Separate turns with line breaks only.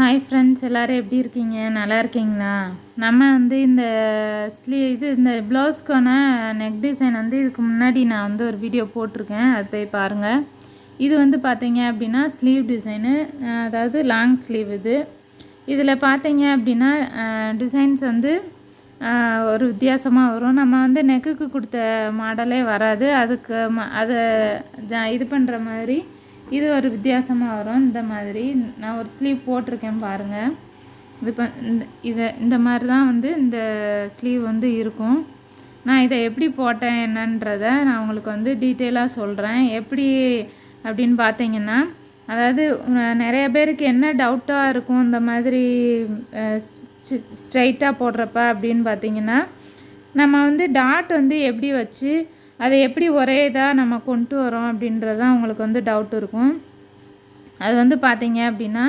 Hi friends, எல்லோரும் எப்படி இருக்கீங்க? நல்லா இருக்கீங்களா? நம்ம வந்து இந்த இந்த ப்ளவுஸ்க்கான நெக் டிசைன் வந்து இதுக்கு முன்னாடி நான் வந்து ஒரு வீடியோ போட்டிருக்கேன், அது போய் பாருங்கள். இது வந்து பார்த்தீங்க அப்படின்னா ஸ்லீவ் டிசைனு, அதாவது லாங் ஸ்லீவ். இதில் பார்த்தீங்க அப்படின்னா டிசைன்ஸ் வந்து ஒரு வித்தியாசமாக வரும். நம்ம வந்து நெக்குக்கு கொடுத்த மாடலே வராது, அதுக்கு அதை இது பண்ணுற மாதிரி இது ஒரு வித்தியாசமாக வரும். இந்த மாதிரி நான் ஒரு ஸ்லீவ் போட்டிருக்கேன் பாருங்கள். இந்த மாதிரி தான் வந்து இந்த ஸ்லீவ் வந்து இருக்கும். நான் இதை எப்படி போட்டேன் என்னன்றதை நான் உங்களுக்கு வந்து டீட்டெயிலாக சொல்கிறேன். எப்படி அப்படின்னு பார்த்தீங்கன்னா, அதாவது நிறைய பேருக்கு என்ன டவுட்டாக இருக்கும் இந்த மாதிரி ஸ்ட்ரைட்டாக போடுறப்ப அப்படின்னு பார்த்தீங்கன்னா, நம்ம வந்து டாட் வந்து எப்படி வச்சு அதை எப்படி ஒரே இதாக நம்ம கொண்டு வரோம் அப்படின்றது தான் உங்களுக்கு வந்து டவுட் இருக்கும். அது வந்து பார்த்தீங்க அப்படின்னா,